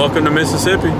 Welcome to Mississippi.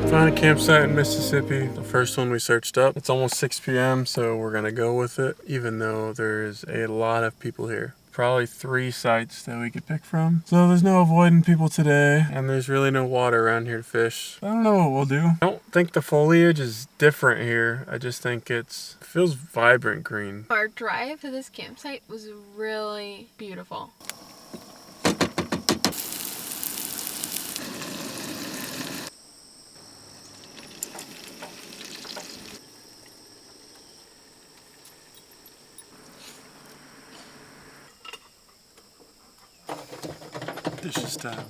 Found a campsite in Mississippi, the first one we searched up. It's almost 6 p.m. so we're gonna go with it, even though there's a lot of people here. Probably 3 sites that we could pick from. So there's no avoiding people today, and there's really no water around here to fish. I don't know what we'll do. I don't think the foliage is different here. I just think it feels vibrant green. Our drive to this campsite was really beautiful. Dishes time.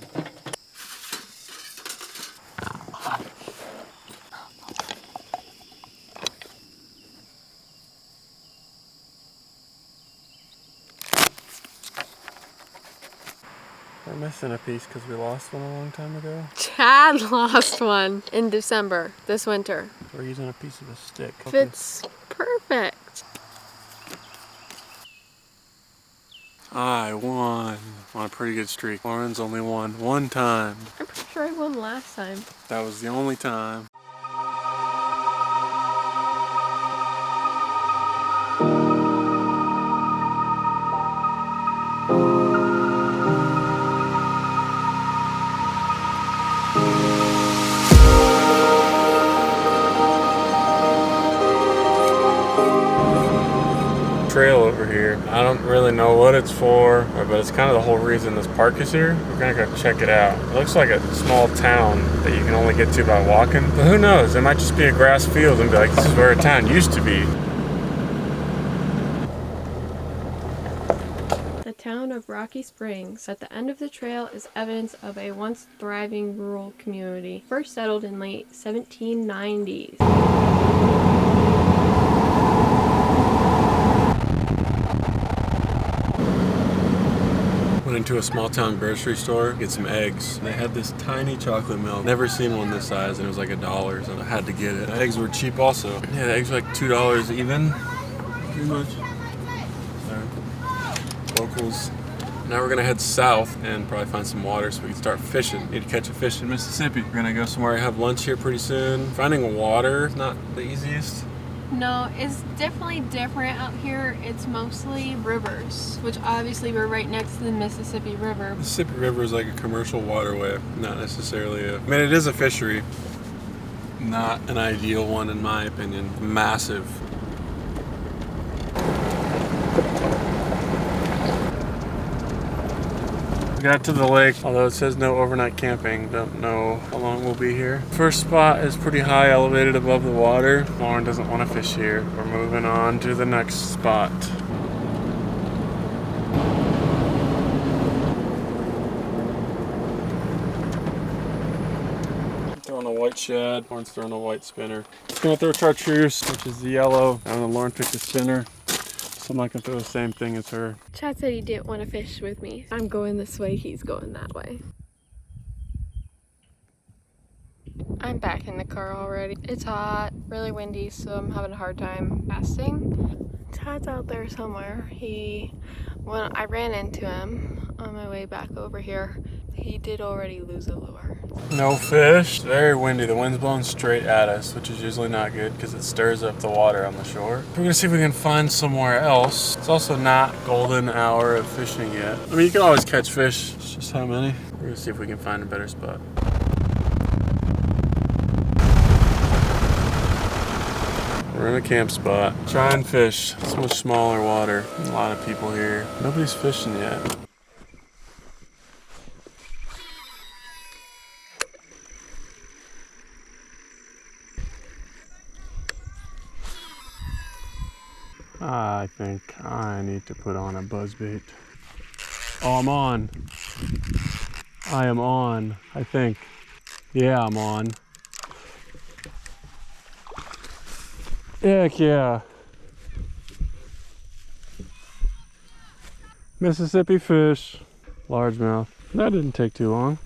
We're missing a piece because we lost one a long time ago. Chad lost one in December, this winter. We're using a piece of a stick. Fits perfect. I won on a pretty good streak. Lauren's only won one time. I'm pretty sure I won last time. That was the only time. Trail over here. I don't really know what it's for, but it's kind of the whole reason this park is here. We're gonna go check it out. It looks like a small town that you can only get to by walking, but who knows? It might just be a grass field and be like, this is where a town used to be. The town of Rocky Springs at the end of the trail is evidence of a once thriving rural community, first settled in late 1790s. Went into a small town grocery store, get some eggs. They had this tiny chocolate milk. Never seen one this size, and it was like $1, so I had to get it. The eggs were cheap also. Yeah, the eggs were like $2 even. Pretty much. Locals. Now we're gonna head south and probably find some water so we can start fishing. Need to catch a fish in Mississippi. We're gonna go somewhere and have lunch here pretty soon. Finding water, not the easiest. No, it's definitely different out here. It's mostly rivers, which obviously we're right next to the Mississippi River. Mississippi River is like a commercial waterway, not necessarily I mean, it is a fishery. Not an ideal one in my opinion. Massive. We got to the lake, although it says no overnight camping. Don't know how long we'll be here. First spot is pretty high, elevated above the water. Lauren doesn't want to fish here. We're moving on to the next spot. I'm throwing a white shad. Lauren's throwing a white spinner. Just gonna throw chartreuse, which is the yellow. I don't know, Lauren picked a spinner. So I'm not gonna throw the same thing as her. Chad said he didn't want to fish with me. I'm going this way, he's going that way. I'm back in the car already. It's hot, really windy, so I'm having a hard time casting. Chad's out there somewhere. When I ran into him on my way back over here, he did already lose a lure. No fish. Very windy. The wind's blowing straight at us, which is usually not good because it stirs up the water on the shore. We're gonna see if we can find somewhere else. It's also not golden hour of fishing yet. I mean, you can always catch fish. It's just how many. We're gonna see if we can find a better spot. We're in a camp spot. Try and fish. It's much smaller water. A lot of people here. Nobody's fishing yet. I think I need to put on a buzzbait. Oh, I'm on. I am on, I think. Yeah, I'm on. Heck yeah. Mississippi fish. Largemouth. That didn't take too long.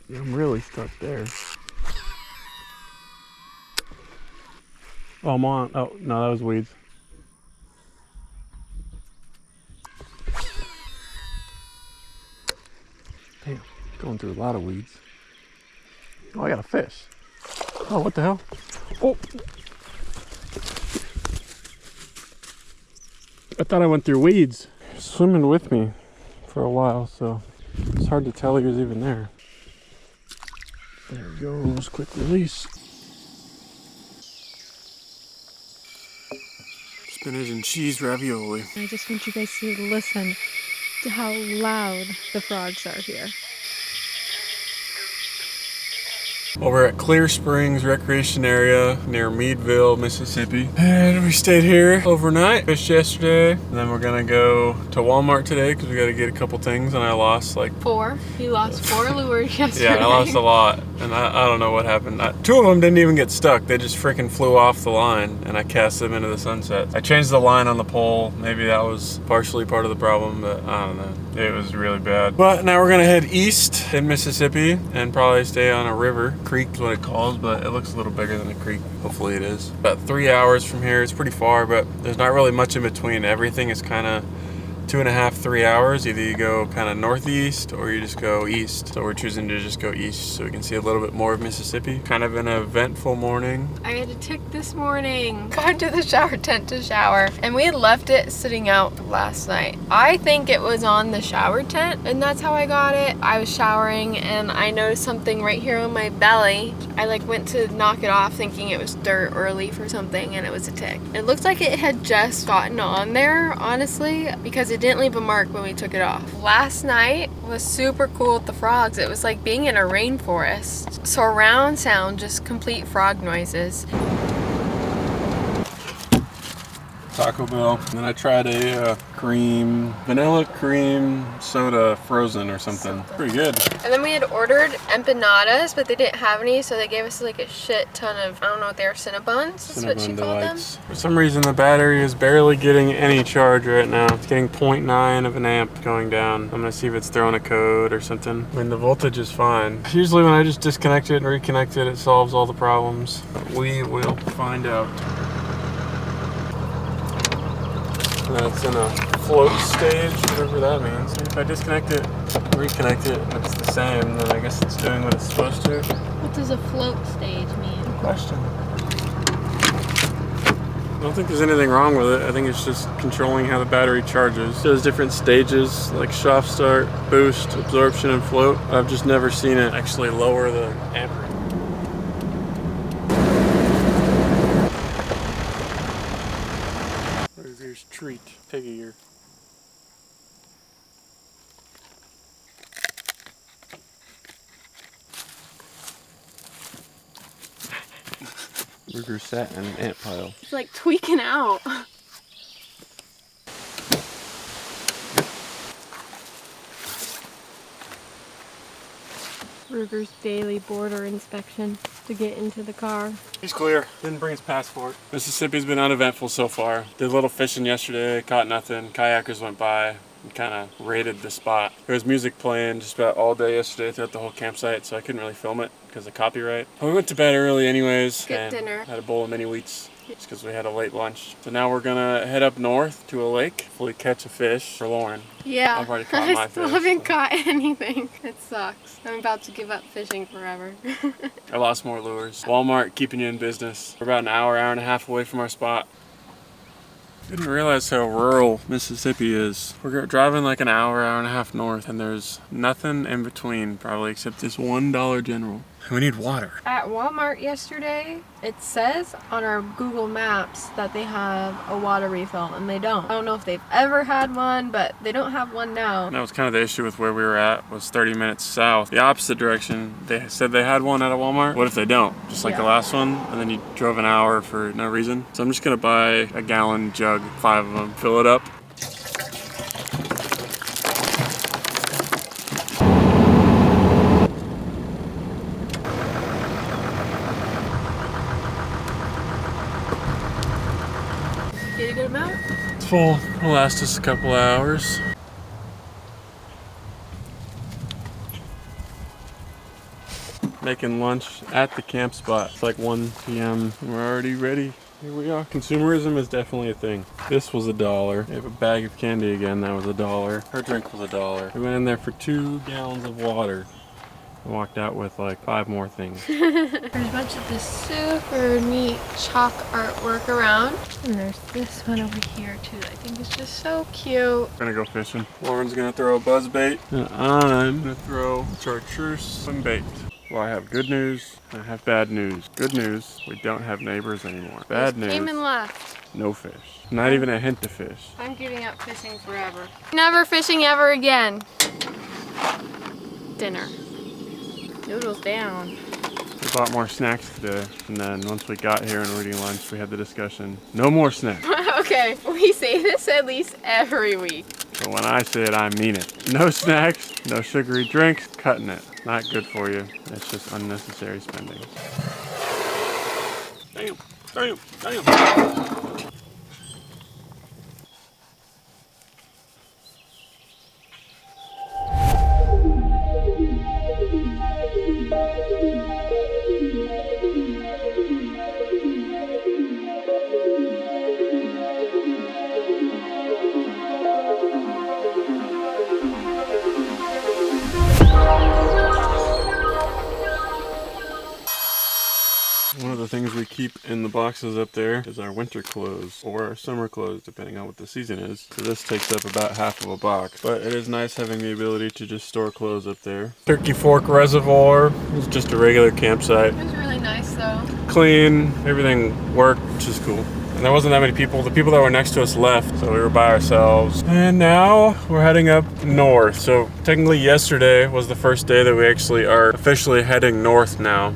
Yeah, I'm really stuck there. Oh, I'm on. Oh, no, that was weeds. Damn, going through a lot of weeds. Oh, I got a fish. Oh, what the hell? Oh! I thought I went through weeds. He was swimming with me for a while, so it's hard to tell he was even there. There he goes, quick release. Spinach and cheese ravioli. I just want you guys to listen to how loud the frogs are here. Well, we're at Clear Springs Recreation Area near Meadville, Mississippi. And we stayed here overnight, fished yesterday. And then we're gonna go to Walmart today because we gotta get a couple things, and I lost like 4. You lost 4 lures yesterday. yeah, I lost a lot, and I don't know what happened. 2 of them didn't even get stuck. They just freaking flew off the line, and I cast them into the sunset. I changed the line on the pole. Maybe that was partially part of the problem, but I don't know. It was really bad. But now we're gonna head east in Mississippi and probably stay on a river. Creek is what it calls, but it looks a little bigger than a creek. Hopefully it is. About 3 hours from here. It's pretty far, but there's not really much in between. Everything is kind of 2.5, 3 hours. Either you go kind of northeast or you just go east. So we're choosing to just go east so we can see a little bit more of Mississippi. Kind of an eventful morning. I had a tick this morning. Got to the shower tent to shower, and we had left it sitting out last night. I think it was on the shower tent, and that's how I got it. I was showering and I noticed something right here on my belly. I like went to knock it off thinking it was dirt or a leaf or something, and it was a tick. It looked like it had just gotten on there, honestly, because it didn't leave a mark when we took it off. Last night was super cool with the frogs. It was like being in a rainforest. Surround sound, just complete frog noises. Taco Bell. And then I tried a vanilla cream soda frozen or something. Pretty good. And then we had ordered empanadas, but they didn't have any, so they gave us like a shit ton of, I don't know what they are, Cinnabons? That's what she called them. For some reason the battery is barely getting any charge right now. It's getting 0.9 of an amp going down. I'm gonna see if it's throwing a code or something. I mean, the voltage is fine. Usually when I just disconnect it and reconnect it, it solves all the problems. But we will find out. And it's in a float stage, whatever that means. If I disconnect it, reconnect it, and it's the same, then I guess it's doing what it's supposed to. What does a float stage mean? Good question. I don't think there's anything wrong with it. I think it's just controlling how the battery charges. It does different stages, like soft start, boost, absorption, and float. I've just never seen it actually lower the amperage. Here's treat, piggy ear. Ruger sat in an ant pile. It's like tweaking out. Ruger's daily border inspection to get into the car. He's clear. Didn't bring his passport. Mississippi's been uneventful so far. Did a little fishing yesterday, caught nothing. Kayakers went by and kind of raided the spot. There was music playing just about all day yesterday throughout the whole campsite, so I couldn't really film it because of copyright. But we went to bed early anyways. Good dinner. Had a bowl of mini wheats just because we had a late lunch. So now we're gonna head up north to a lake, hopefully catch a fish for Lauren. Yeah, I've already caught my I still fish. haven't caught anything. It sucks. I'm about to give up fishing forever. I lost more lures. Walmart keeping you in business. We're about an hour and a half away from our spot. Didn't realize how rural Mississippi is. We're driving like an hour and a half north, and there's nothing in between probably except this $1 General. We need water. At Walmart yesterday, it says on our Google Maps that they have a water refill, and they don't. I don't know if they've ever had one, but they don't have one now. That was kind of the issue with where we were at, was 30 minutes south. The opposite direction, they said they had one at a Walmart. What if they don't? Just like the last one, and then you drove an hour for no reason. So I'm just gonna buy a gallon jug, 5 of them, fill it up. Get a good amount? It's full. It'll last us a couple hours. Making lunch at the camp spot. It's like 1 p.m. We're already ready. Here we are. Consumerism is definitely a thing. This was $1. We have a bag of candy again. That was $1. Her drink was $1. We went in there for 2 gallons of water. I walked out with like 5 more things. There's a bunch of this super neat chalk artwork around. And there's this one over here too. I think it's just so cute. We're gonna go fishing. Lauren's gonna throw a buzz bait, and I'm gonna throw chartreuse swim bait. Well, I have good news, and I have bad news. Good news, we don't have neighbors anymore. Bad news, Came and left. no fish. Not even a hint of fish. I'm giving up fishing forever. Never fishing ever again. Dinner. Noodles down. We bought more snacks today, and then once we got here and were eating lunch, we had the discussion, no more snacks. Okay, we say this at least every week. So when I say it, I mean it. No snacks, no sugary drinks, cutting it. Not good for you. It's just unnecessary spending. Damn, damn, damn. One of the things we keep in the boxes up there is our winter clothes or our summer clothes, depending on what the season is. So this takes up about half of a box, but it is nice having the ability to just store clothes up there. Turkey Fork Reservoir is just a regular campsite. It was really nice though. Clean, everything worked, which is cool. And there wasn't that many people. The people that were next to us left, so we were by ourselves. And now we're heading up north. So technically yesterday was the first day that we actually are officially heading north now.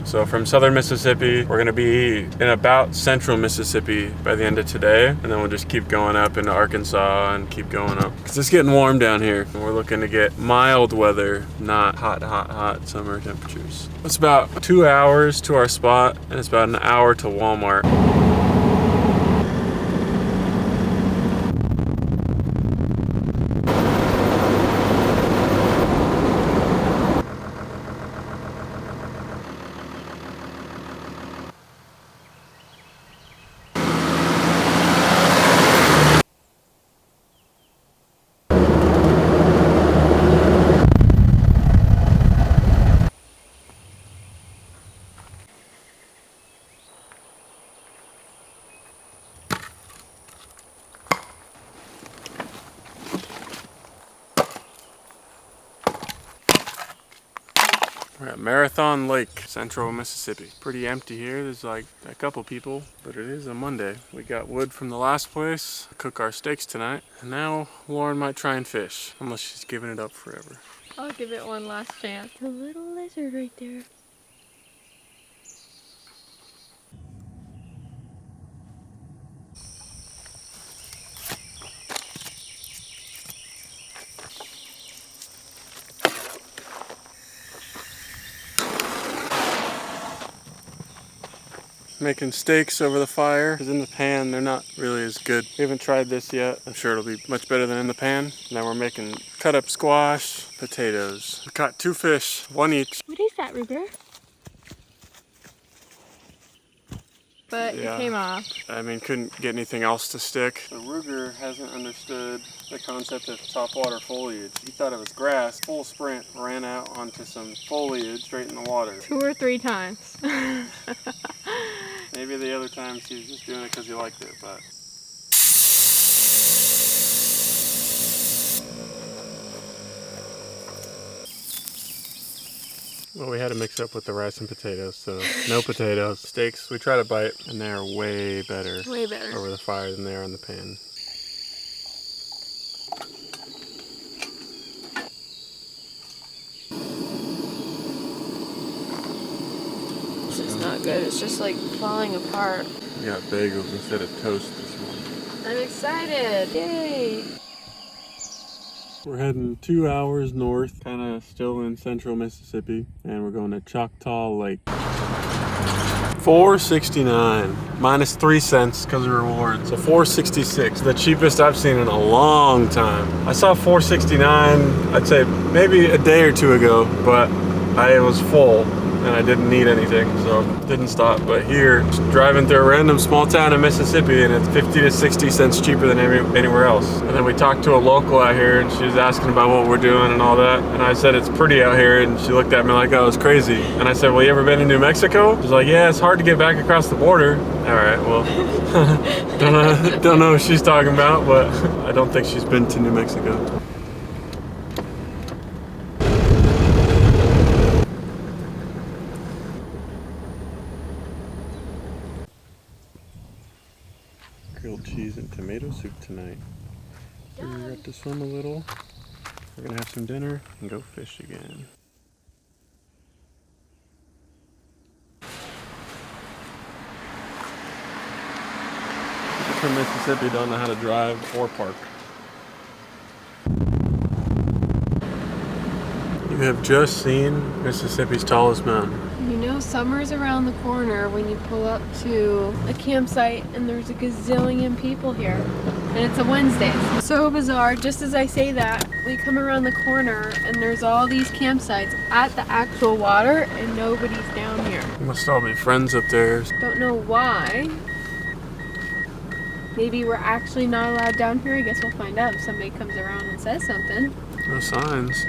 So from southern Mississippi, we're gonna be in about central Mississippi by the end of today. And then we'll just keep going up into Arkansas and keep going up. Cause it's getting warm down here. And we're looking to get mild weather, not hot, hot, hot summer temperatures. It's about 2 hours to our spot, and it's about an hour to Walmart. We're at Marathon Lake, central Mississippi. Pretty empty here. There's like a couple people, but it is a Monday. We got wood from the last place, cook our steaks tonight, and now Lauren might try and fish, unless she's giving it up forever. I'll give it one last chance. A little lizard right there. Making steaks over the fire, because in the pan they're not really as good. We haven't tried this yet. I'm sure it'll be much better than in the pan. Now we're making cut up squash, potatoes. We caught 2 fish, 1 each. What is that, Ruger? But Yeah. it came off. I mean, couldn't get anything else to stick. The Ruger hasn't understood the concept of topwater foliage. He thought it was grass. Full sprint, ran out onto some foliage straight in the water. 2 or 3 times. Maybe the other time she was just doing it because he liked it, but. Well, we had to mix up with the rice and potatoes, so no potatoes. Steaks, we try to bite, and they're way better. Way better. Over the fire than they are in the pan. This is not good. It's just like falling apart. We got bagels instead of toast this morning. I'm excited. Yay. We're heading 2 hours north, kind of still in central Mississippi, and we're going to Choctaw Lake. $4.69, minus 3 cents because of rewards. So $4.66, the cheapest I've seen in a long time. I saw $4.69, I'd say maybe a day or two ago, but I was full and I didn't need anything, so didn't stop. But here, just driving through a random small town in Mississippi, and it's 50 to 60 cents cheaper than anywhere else. And then we talked to a local out here, and she was asking about what we're doing and all that. And I said, it's pretty out here, and she looked at me like I was crazy. And I said, well, you ever been to New Mexico? She's like, yeah, it's hard to get back across the border. All right, well, don't know what she's talking about, but I don't think she's been to New Mexico. Grilled cheese and tomato soup tonight. We're up to swim a little. We're gonna have some dinner and go fish again. People from Mississippi don't know how to drive or park. You have just seen Mississippi's tallest mountain. You know summer's around the corner when you pull up to a campsite and there's a gazillion people here. And it's a Wednesday. So bizarre, just as I say that, we come around the corner and there's all these campsites at the actual water and nobody's down here. You must all be friends up there. Don't know why. Maybe we're actually not allowed down here. I guess we'll find out if somebody comes around and says something. No signs.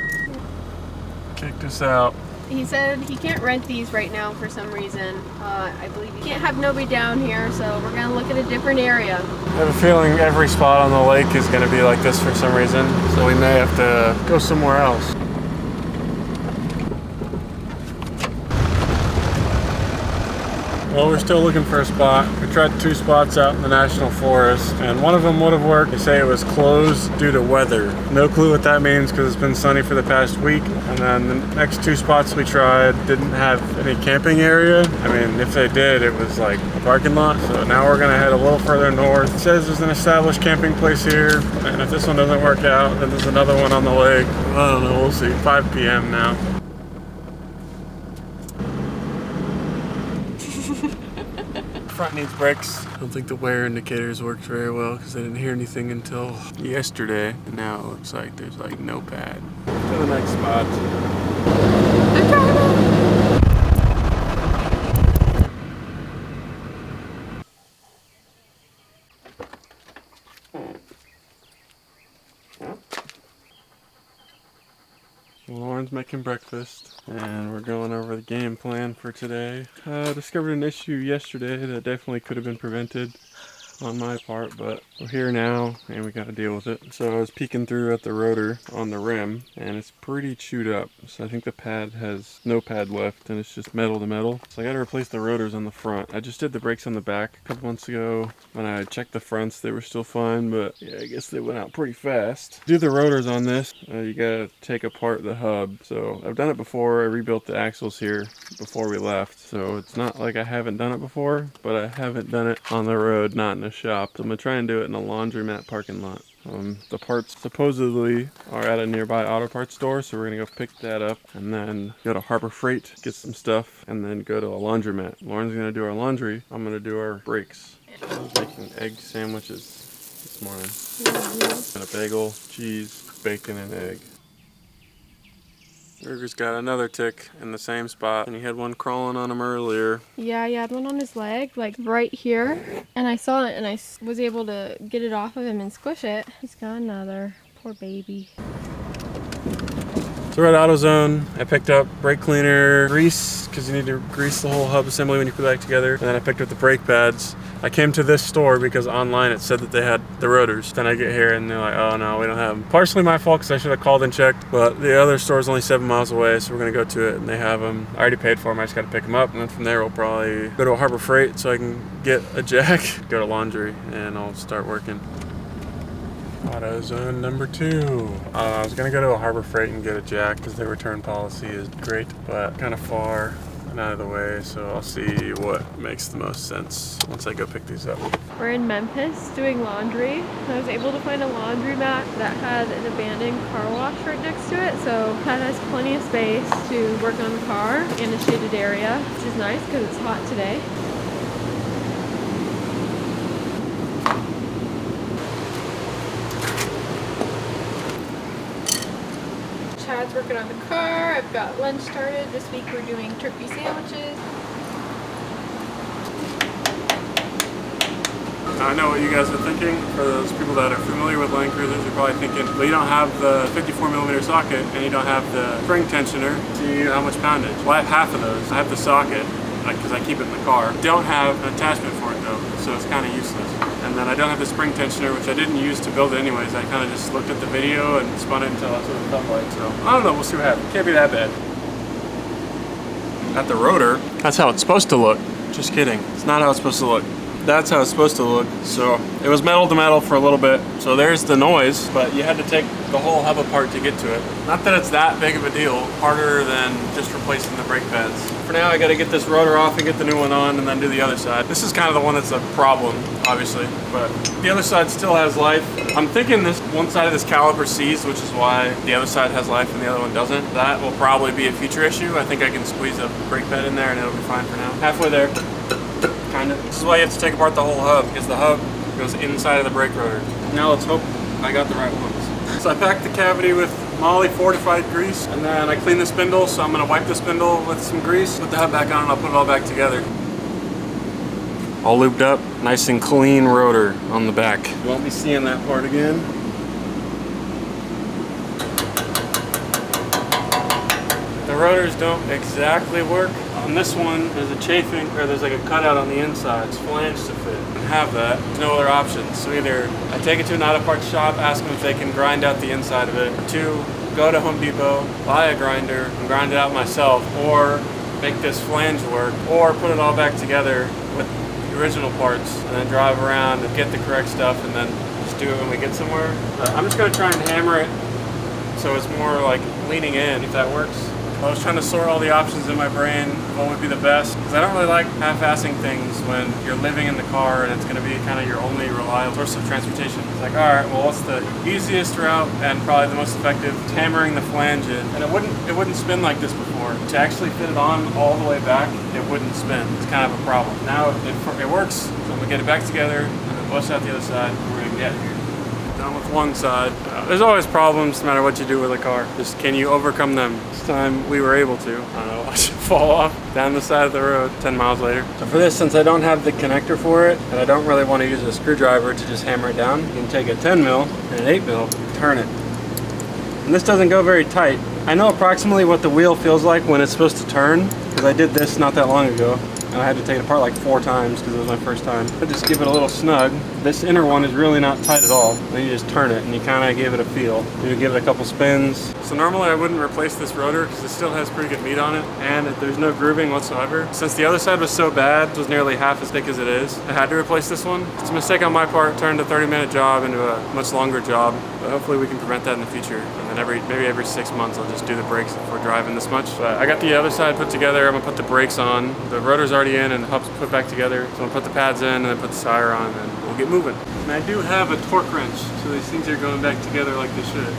Kicked us out. He said he can't rent these right now for some reason. I believe he can't have nobody down here, so we're gonna look at a different area. I have a feeling every spot on the lake is gonna be like this for some reason, so we may have to go somewhere else. Well, we're still looking for a spot. We tried 2 spots out in the National Forest, and one of them would have worked. They say it was closed due to weather. No clue what that means because it's been sunny for the past week. And then the next 2 spots we tried didn't have any camping area. I mean, if they did, it was like a parking lot. So now we're gonna head a little further north. It says there's an established camping place here, and if this one doesn't work out, then there's another one on the lake. I don't know, we'll see. 5 p.m. now. Front needs brakes. I don't think the wear indicators worked very well because I didn't hear anything until yesterday. And now it looks like there's like no pad. To the next spot. Lauren's making breakfast, and we're going over the game plan for today. Discovered an issue yesterday that definitely could have been prevented on my part, but we're here now and we got to deal with it. So I was peeking through at the rotor on the rim and it's pretty chewed up. So I think the pad has no pad left and it's just metal to metal. So I got to replace the rotors on the front. I just did the brakes on the back a couple months ago. When I checked the fronts, they were still fine, but yeah, I guess they went out pretty fast. To do the rotors on this, you got to take apart the hub. So I've done it before. I rebuilt the axles here before we left. So it's not like I haven't done it before, but I haven't done it on the road, not in a shop. So I'm gonna try and do it in a laundromat parking lot. The parts supposedly are at a nearby auto parts store, so we're gonna go pick that up and then go to Harbor Freight, get some stuff, and then go to a laundromat. Lauren's gonna do our laundry. I'm gonna do our brakes. I was making egg sandwiches this morning. And a bagel, cheese, bacon, and egg. Burger's got another tick in the same spot, and he had one crawling on him earlier. Yeah, he had one on his leg, like right here. And I saw it and I was able to get it off of him and squish it. He's got another. Poor baby. So we're at AutoZone. I picked up brake cleaner, grease, because you need to grease the whole hub assembly when you put it back together. And then I picked up the brake pads. I came to this store because online it said that they had the rotors. Then I get here and they're like, oh no, we don't have them. Partially my fault because I should have called and checked, but the other store is only 7 miles away, so we're gonna go to it and they have them. I already paid for them, I just gotta pick them up, and then from there we'll probably go to a Harbor Freight so I can get a jack, go to laundry, and I'll start working. AutoZone number 2. I was gonna go to a Harbor Freight and get a jack because their return policy is great, but kind of far and out of the way, so I'll see what makes the most sense once I go pick these up. We're in Memphis doing laundry. I was able to find a laundromat that had an abandoned car wash right next to it, so that has plenty of space to work on the car in a shaded area, which is nice because it's hot today. Chad's working on the car. I've got lunch started. This week we're doing turkey sandwiches. I know what you guys are thinking. For those people that are familiar with Land Cruisers, you're probably thinking, well, you don't have the 54mm socket and you don't have the spring tensioner. See how much poundage? Well, I have half of those. I have the socket, because I keep it in the car. Don't have an attachment for it though, so it's kind of useless. And then I don't have the spring tensioner, which I didn't use to build it anyways. I kind of just looked at the video and spun it until that's what it felt like. So I don't know, we'll see what happens. Can't be that bad. At the rotor, that's how it's supposed to look. Just kidding. It's not how it's supposed to look. That's how it's supposed to look. So it was metal to metal for a little bit. So there's the noise, but you had to take the whole hub apart to get to it. Not that it's that big of a deal, harder than just replacing the brake pads. For now, I gotta get this rotor off and get the new one on and then do the other side. This is kind of the one that's a problem, obviously, but the other side still has life. I'm thinking this one side of this caliper seized, which is why the other side has life and the other one doesn't. That will probably be a future issue. I think I can squeeze a brake pad in there and it'll be fine for now. Halfway there. Kind of. This is why you have to take apart the whole hub, because the hub goes inside of the brake rotor. Now let's hope I got the right ones. So I packed the cavity with Moly fortified grease, and then I cleaned the spindle, so I'm going to wipe the spindle with some grease, put the hub back on, and I'll put it all back together. All lubed up, nice and clean rotor on the back. You won't be seeing that part again. The rotors don't exactly work. On this one, there's a chafing, or there's like a cutout on the inside. It's flanged to fit. And have that. There's no other options. So either I take it to an auto parts shop, ask them if they can grind out the inside of it. Or 2, go to Home Depot, buy a grinder, and grind it out myself. Or make this flange work. Or put it all back together with the original parts, and then drive around and get the correct stuff, and then just do it when we get somewhere. I'm just going to try and hammer it so it's more like leaning in, if that works. I was trying to sort all the options in my brain, what would be the best, because I don't really like half-assing things when you're living in the car and it's going to be kind of your only reliable source of transportation. It's like, alright, well, what's the easiest route and probably the most effective? It's hammering the flange in. And it wouldn't spin like this before. To actually fit it on all the way back, it wouldn't spin. It's kind of a problem. Now it works, so I'm going to get it back together and then bust out the other side, and we're going to get here. Done with one side. There's always problems no matter what you do with a car. Just can you overcome them? This time we were able to. I don't know, watch it fall off down the side of the road 10 miles later. So for this, since I don't have the connector for it, and I don't really want to use a screwdriver to just hammer it down, you can take a 10mm and an 8mm, turn it. And this doesn't go very tight. I know approximately what the wheel feels like when it's supposed to turn, because I did this not that long ago. And I had to take it apart like 4 times because it was my first time. I just give it a little snug. This inner one is really not tight at all. Then you just turn it and you kind of give it a feel. You give it a couple spins. So normally I wouldn't replace this rotor because it still has pretty good meat on it and there's no grooving whatsoever. Since the other side was so bad, it was nearly half as thick as it is, I had to replace this one. It's a mistake on my part, turned a 30-minute job into a much longer job. But hopefully we can prevent that in the future. And then maybe every 6 months I'll just do the brakes if we're driving this much. But I got the other side put together. I'm gonna put the brakes on. The rotor's already in and the hub's put back together. So I'm gonna put the pads in and then put the sire on and we'll get moving. And I do have a torque wrench, so these things are going back together like they should.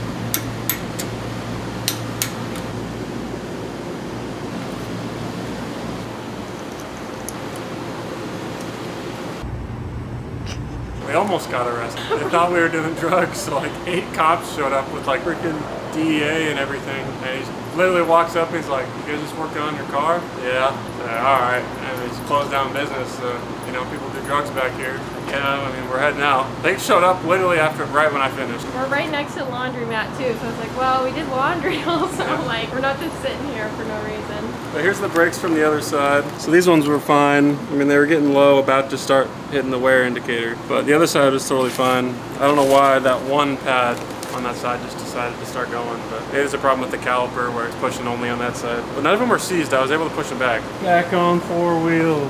We almost got arrested. They thought we were doing drugs, so like 8 cops showed up with like freaking DEA and everything. And he literally walks up and he's like, "You guys just working on your car?" "Yeah." "Alright." And he's closed down business, so you know, people do drugs back here. "Yeah, I mean, we're heading out." They showed up literally right when I finished. We're right next to laundromat too, so I was like, well, we did laundry also. Like, we're not just sitting here for no reason. But here's the brakes from the other side. So these ones were fine. I mean, they were getting low, about to start hitting the wear indicator. But the other side was totally fine. I don't know why that one pad on that side just decided to start going, but maybe there's a problem with the caliper where it's pushing only on that side. But none of them were seized. I was able to push them back. Back on 4 wheels.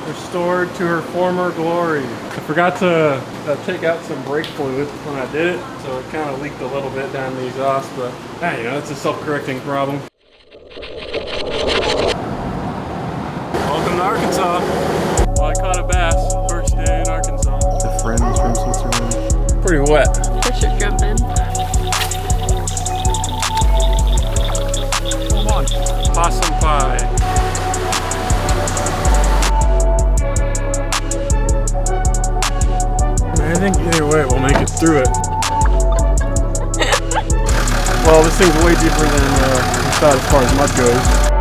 Restored to her former glory. I forgot to take out some brake fluid when I did it, so it kind of leaked a little bit down the exhaust, but you know, it's a self-correcting problem. Welcome to Arkansas. Well, I caught a bass first day in Arkansas. The friends from Switzerland. Pretty wet. I should jump in. Come on. Possum pie. I think either way we'll make it through it. Well, this thing's way deeper than we thought as far as mud goes.